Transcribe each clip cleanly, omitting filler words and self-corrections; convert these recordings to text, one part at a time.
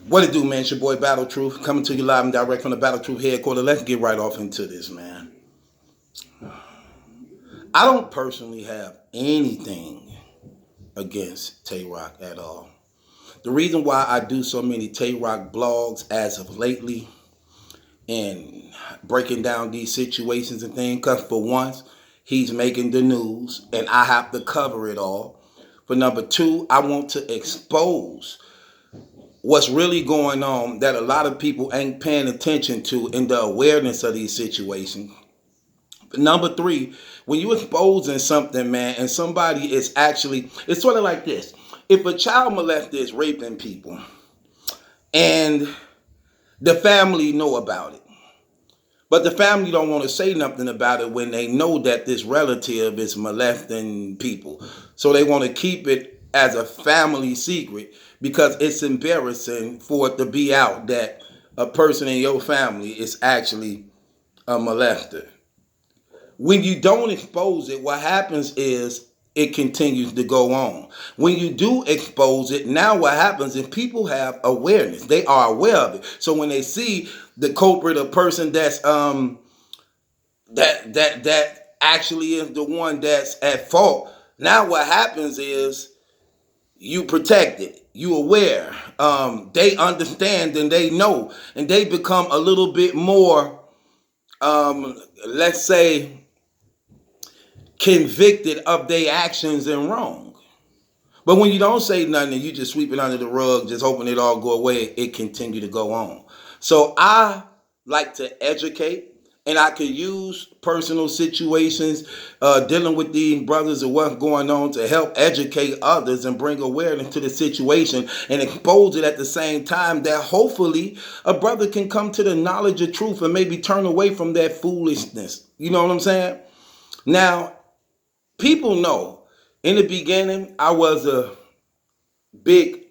What it do, man? It's your boy Battle Truth coming to you live and direct from the Battle Truth headquarters. Let's get right off into this, man. I don't personally have anything against Tay Rock at all. The reason why I do so many Tay Rock blogs as of lately and breaking down these situations and things, because for once, he's making the news and I have to cover it all. For number two, I want to expose what's really going on that a lot of people ain't paying attention to in the awareness of these situations. But number three, when you're exposing something, man, and somebody is actually, it's sort of like this. If a child molester is raping people and the family know about it, but the family don't want to say nothing about it when they know that this relative is molesting people. So they want to keep it as a family secret because it's embarrassing for it to be out that a person in your family is actually a molester. When you don't expose it, what happens is it continues to go on. When you do expose it, now what happens is people have awareness. They are aware of it. So when they see the culprit, a person that's that actually is the one that's at fault, now what happens is you protect it. You aware. They understand and they know, and they become a little bit more, let's say, convicted of their actions and wrong. But when you don't say nothing and you just sweep it under the rug, just hoping it all go away, it continue to go on. So I like to educate, and I can use personal situations dealing with these brothers and what's going on to help educate others and bring awareness to the situation and expose it at the same time that hopefully a brother can come to the knowledge of truth and maybe turn away from that foolishness. You know what I'm saying? Now, people know in the beginning I was a big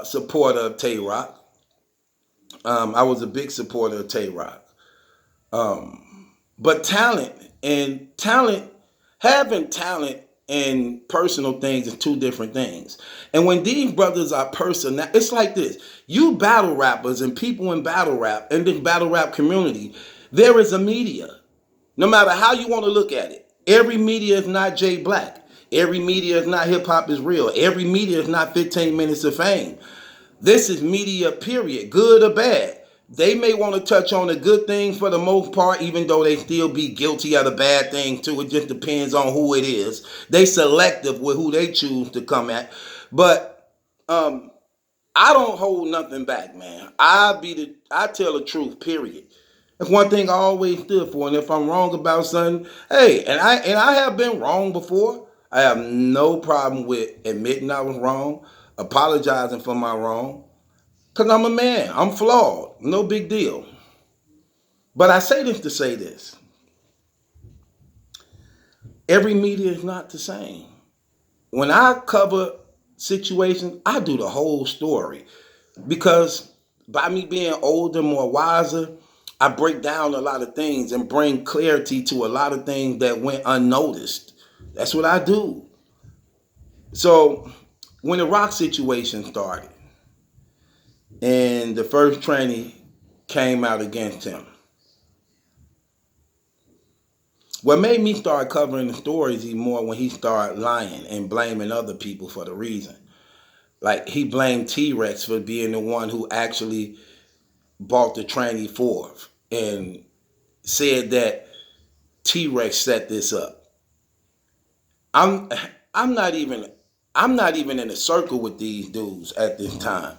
supporter of Tay Rock. I was a big supporter of Tay Rock. But having talent and personal things is two different things. And when these brothers are personal, it's like this. You battle rappers and people in battle rap, in this battle rap community, there is a media. No matter how you want to look at it. Every media is not Jay Black. Every media is not hip hop is real. Every media is not 15 minutes of fame. This is media, period, good or bad. They may want to touch on the good things for the most part, even though they still be guilty of the bad thing too. It just depends on who it is. They selective with who they choose to come at. But I don't hold nothing back, man. I tell the truth, period. That's one thing I always stood for. And if I'm wrong about something, hey, and I have been wrong before. I have no problem with admitting I was wrong, apologizing for my wrong. Because I'm a man. I'm flawed. No big deal. But I say this to say this. Every media is not the same. When I cover situations, I do the whole story. Because by me being older, more wiser, I break down a lot of things and bring clarity to a lot of things that went unnoticed. That's what I do. So when the Rock situation started and the first tranny came out against him, what made me start covering the stories even more when he started lying and blaming other people for the reason. Like he blamed T-Rex for being the one who actually bought the tranny forth and said that T-Rex set this up. I'm I'm not even I'm not even in a circle with these dudes at this time.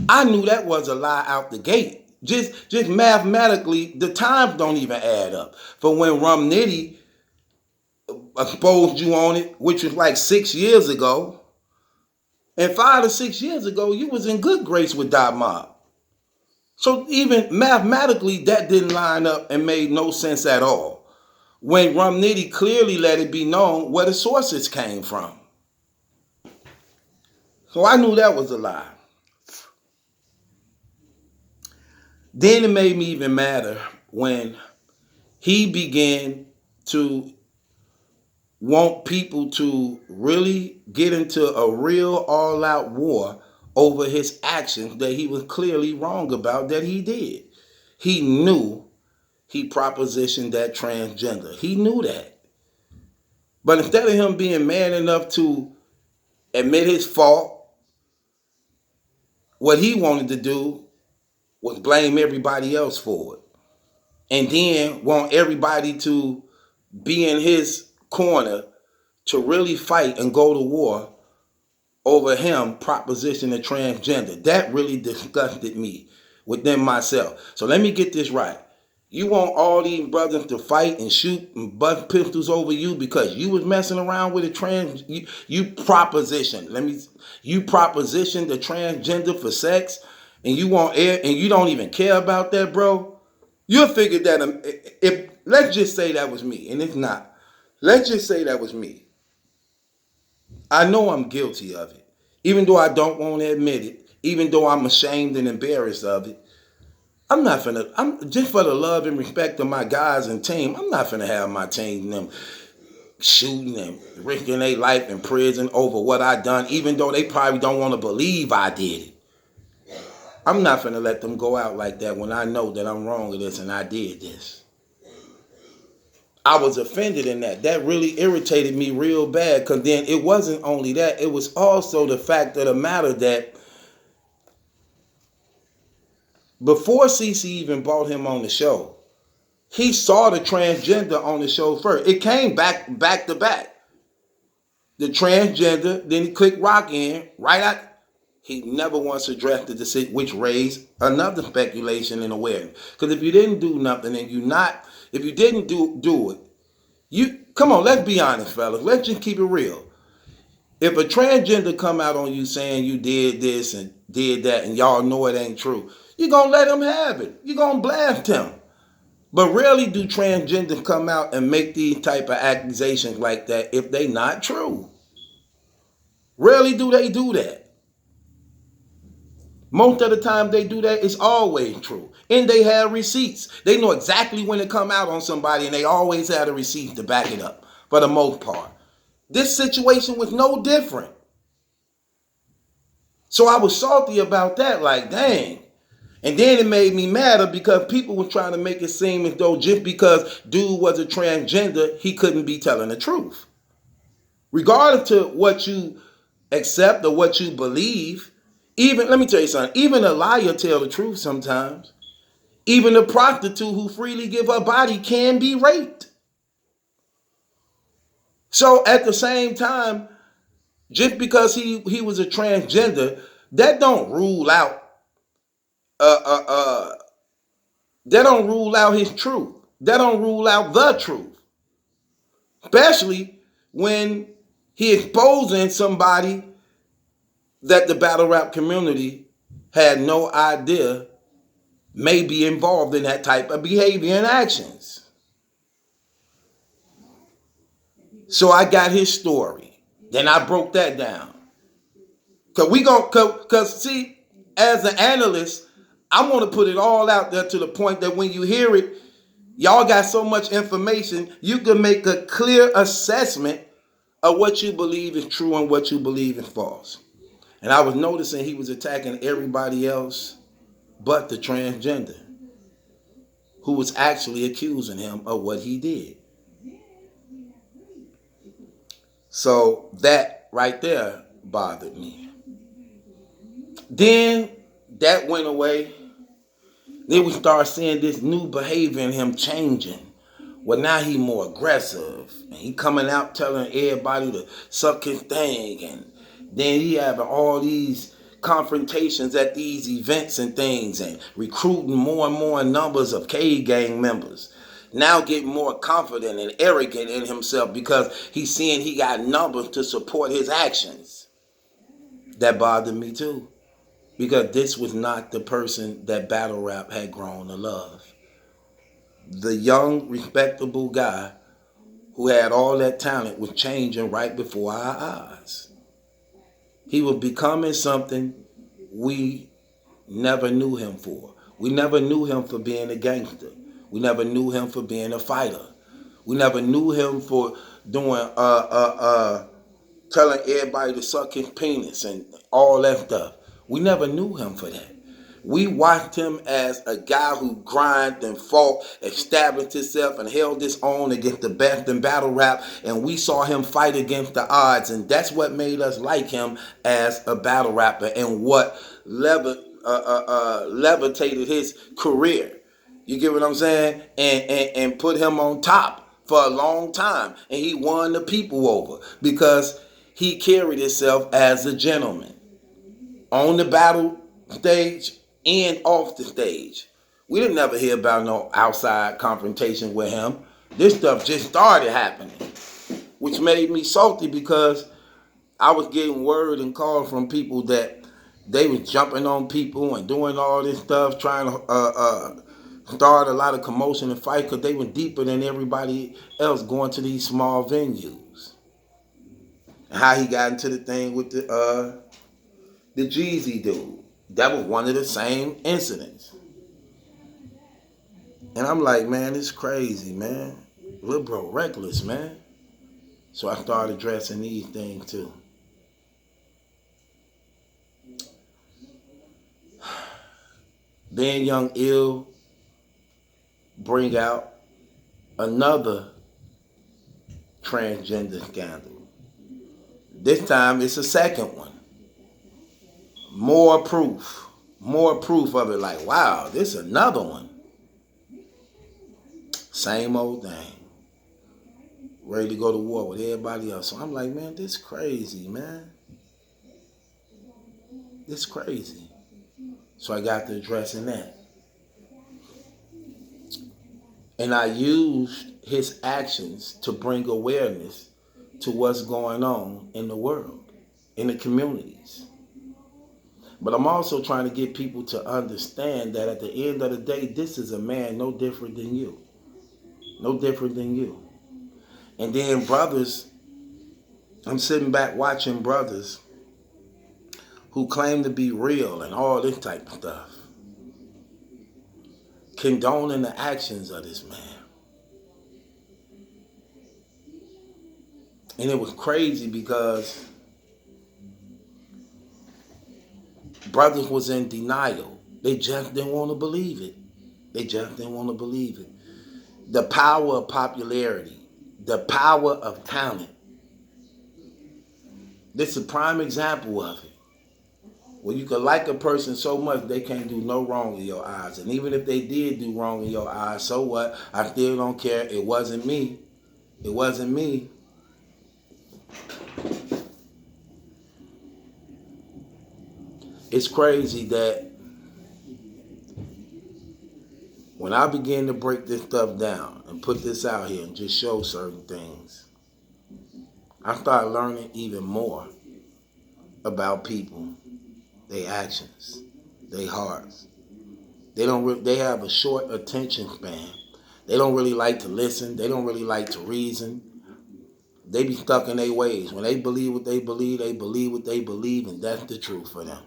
I knew that was a lie out the gate. Just mathematically, the times don't even add up. For when Rum Nitty exposed you on it, which was like 6 years ago, and 5 to 6 years ago, you was in good grace with Dot Mob. So even mathematically, that didn't line up and made no sense at all. When Rum Nitty clearly let it be known where the sources came from. So I knew that was a lie. Then it made me even madder when he began to want people to really get into a real all-out war over his actions that he was clearly wrong about that he did. He knew he propositioned that transgender. He knew that. But instead of him being man enough to admit his fault, what he wanted to do was blame everybody else for it. And then want everybody to be in his corner to really fight and go to war over him propositioning transgender. That really disgusted me within myself. So let me get this right. You want all these brothers to fight and shoot and bust pistols over you because you was messing around with a you propositioned the transgender for sex, and you want air and you don't even care about that, bro. You'll figure that if let's just say that was me, and it's not. Let's just say that was me. I know I'm guilty of it, even though I don't want to admit it, even though I'm ashamed and embarrassed of it. I'm just for the love and respect of my guys and team, I'm not finna have my team them shooting and risking their life in prison over what I done, even though they probably don't want to believe I did it. I'm not finna let them go out like that when I know that I'm wrong with this and I did this. I was offended in that. That really irritated me real bad, because then it wasn't only that, it was also the fact of the matter that before CC even brought him on the show, he saw the transgender on the show first. It came back to back. The transgender, then he clicked Rock in, right out. He never once addressed the decision, which raised another speculation and awareness. Because if you didn't do nothing and if you didn't do it, come on, let's be honest, fellas. Let's just keep it real. If a transgender come out on you saying you did this and did that and y'all know it ain't true, you're going to let him have it. You're going to blast him. But rarely do transgenders come out and make these type of accusations like that if they not true. Rarely do they do that. Most of the time they do that, it's always true. And they have receipts. They know exactly when to come out on somebody, and they always have a receipt to back it up for the most part. This situation was no different. So I was salty about that, like, dang. And then it made me madder because people were trying to make it seem as though just because dude was a transgender, he couldn't be telling the truth. Regardless to what you accept or what you believe, let me tell you something, even a liar tell the truth sometimes. Even a prostitute who freely give her body can be raped. So at the same time, just because he was a transgender, that don't rule out that don't rule out his truth. That don't rule out the truth. Especially when he exposing somebody that the battle rap community had no idea may be involved in that type of behavior and actions. So I got his story. Then I broke that down. Cause see, as an analyst, I want to put it all out there to the point that when you hear it, y'all got so much information, you can make a clear assessment of what you believe is true and what you believe is false. And I was noticing he was attacking everybody else but the transgender, who was actually accusing him of what he did. So that right there bothered me. Then that went away. Then we start seeing this new behavior in him changing. Well, now he more aggressive. And he coming out telling everybody to suck his thing. And then he having all these confrontations at these events and things and recruiting more and more numbers of K gang members. Now getting more confident and arrogant in himself because he's seeing he got numbers to support his actions. That bothered me too. Because this was not the person that battle rap had grown to love. The young, respectable guy who had all that talent was changing right before our eyes. He was becoming something we never knew him for. We never knew him for being a gangster. We never knew him for being a fighter. We never knew him for doing telling everybody to suck his penis and all that stuff. We never knew him for that. We watched him as a guy who grinded and fought, established himself, and held his own against the best in battle rap. And we saw him fight against the odds. And that's what made us like him as a battle rapper and what levitated his career. You get what I'm saying? And put him on top for a long time. And he won the people over because he carried himself as a gentleman on the battle stage and off the stage. We didn't never hear about no outside confrontation with him. This stuff just started happening, which made me salty because I was getting word and call from people that they was jumping on people and doing all this stuff, trying to start a lot of commotion and fight because they were deeper than everybody else going to these small venues. And how he got into the thing with the Jeezy dude. That was one of the same incidents. And I'm like, man, it's crazy, man. Lil bro reckless, man. So I started addressing these things too. Then Young Ill bring out another transgender scandal. This time it's a second one. More proof of it. Like, wow, this is another one. Same old thing. Ready to go to war with everybody else. So I'm like, man, this crazy, man. This crazy. So I got to addressing that. And I used his actions to bring awareness to what's going on in the world, in the communities. But I'm also trying to get people to understand that at the end of the day, this is a man no different than you. No different than you. And then brothers, I'm sitting back watching brothers who claim to be real and all this type of stuff, condoning the actions of this man. And it was crazy because brothers was in denial. They just didn't want to believe it. They just didn't want to believe it. The power of popularity, the power of talent. This is a prime example of it. Where you can like a person so much they can't do no wrong in your eyes. And even if they did do wrong in your eyes, so what? I still don't care. It wasn't me. It wasn't me. It's crazy that when I begin to break this stuff down and put this out here and just show certain things, I start learning even more about people, their actions, their hearts. They have a short attention span. They don't really like to listen. They don't really like to reason. They be stuck in their ways. When they believe what they believe what they believe, and that's the truth for them.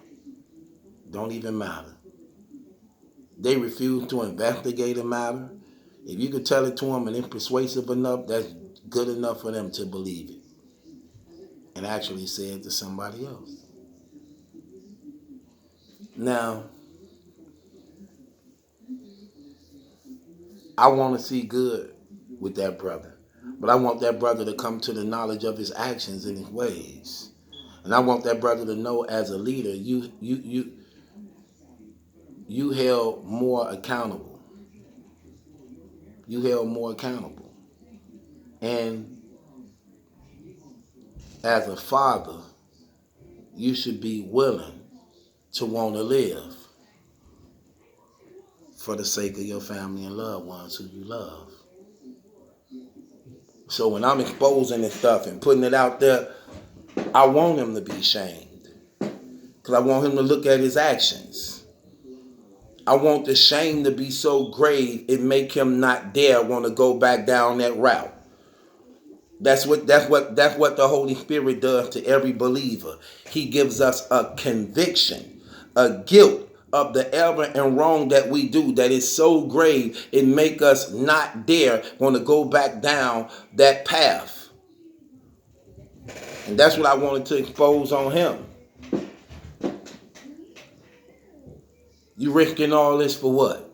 Don't even matter. They refuse to investigate a matter. If you could tell it to them and it's persuasive enough, that's good enough for them to believe it and actually say it to somebody else. Now, I want to see good with that brother, but I want that brother to come to the knowledge of his actions and his ways. And I want that brother to know as a leader, you held more accountable. You held more accountable. And as a father, you should be willing to want to live for the sake of your family and loved ones who you love. So when I'm exposing this stuff and putting it out there, I want him to be shamed. Because I want him to look at his actions. I want the shame to be so grave it make him not dare want to go back down that route. That's what the Holy Spirit does to every believer. He gives us a conviction, a guilt of the error and wrong that we do that is so grave it make us not dare want to go back down that path. And that's what I wanted to expose on him. You risking all this for what?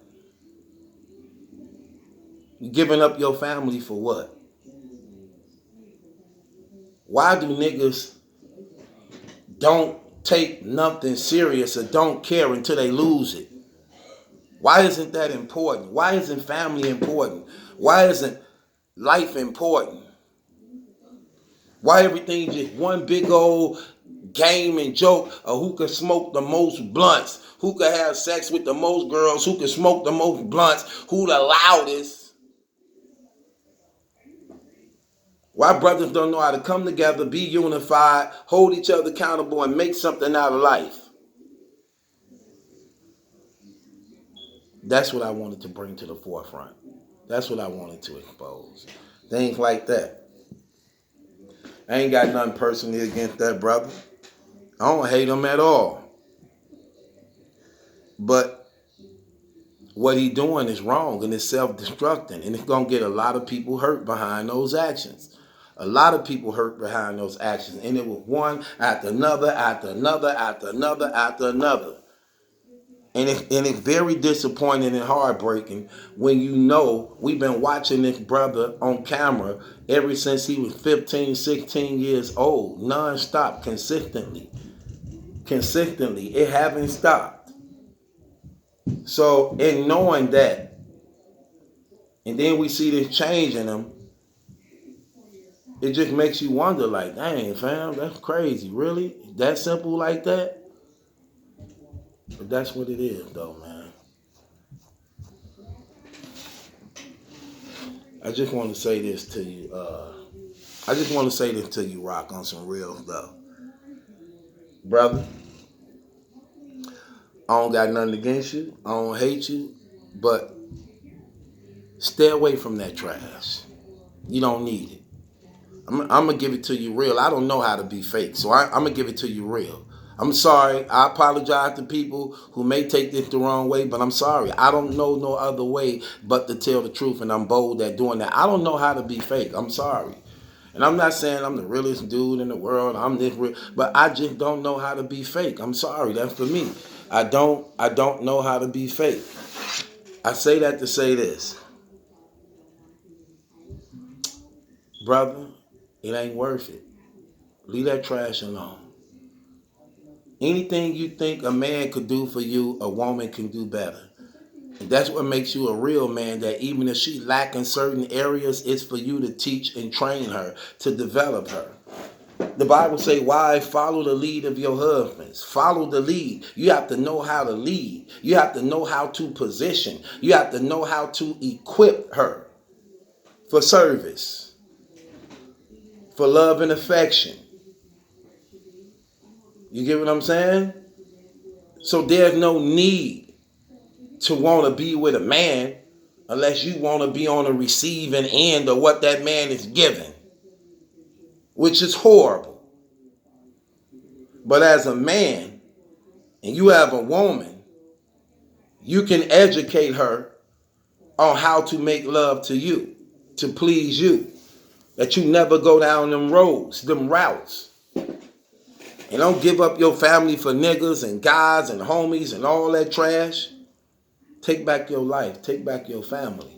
You giving up your family for what? Why do niggas don't take nothing serious or don't care until they lose it? Why isn't that important? Why isn't family important? Why isn't life important? Why everything just one big old game and joke of who can smoke the most blunts, who can have sex with the most girls, who can smoke the most blunts, who the loudest? Why brothers don't know how to come together, be unified, hold each other accountable, and make something out of life? That's what I wanted to bring to the forefront. That's what I wanted to expose. Things like that. I ain't got nothing personally against that brother. I don't hate him at all. But what he doing is wrong and it's self-destructing. And it's going to get a lot of people hurt behind those actions. A lot of people hurt behind those actions. And it was one after another, after another, after another, after another. And it's very disappointing and heartbreaking when you know we've been watching this brother on camera ever since he was 15, 16 years old, non-stop, consistently. Consistently. It haven't stopped. So in knowing that, and then we see this change in him, it just makes you wonder like, dang, fam, that's crazy. Really? That simple like that? But that's what it is though, man. I just want to say this to you. I just want to say this to you, Rock, on some real stuff. Brother, I don't got nothing against you. I don't hate you. But stay away from that trash. You don't need it. I'm going to give it to you real. I don't know how to be fake, so I'm going to give it to you real. I'm sorry. I apologize to people who may take this the wrong way, but I'm sorry. I don't know no other way but to tell the truth, and I'm bold at doing that. I don't know how to be fake. I'm sorry. And I'm not saying I'm the realest dude in the world. I'm this real, but I just don't know how to be fake. I'm sorry. That's for me. I don't know how to be fake. I say that to say this. Brother, it ain't worth it. Leave that trash alone. Anything you think a man could do for you, a woman can do better. And that's what makes you a real man, that even if she lack in certain areas, it's for you to teach and train her, to develop her. The Bible say, why follow the lead of your husbands? Follow the lead. You have to know how to lead. You have to know how to position. You have to know how to equip her for service, for love and affection. You get what I'm saying? So there's no need to want to be with a man unless you want to be on the receiving end of what that man is giving, which is horrible. But as a man, and you have a woman, you can educate her on how to make love to you, to please you. That you never go down them roads, them routes. And don't give up your family for niggas and guys and homies and all that trash. Take back your life. Take back your family.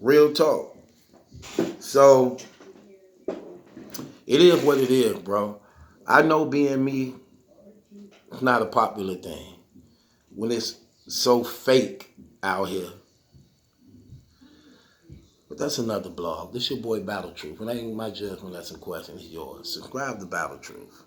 Real talk. So, it is what it is, bro. I know being me is not a popular thing. When it's so fake out here. But that's another blog. This your boy Battle Truth. And ain't my judgment, that's a question. It's yours. Subscribe to Battle Truth.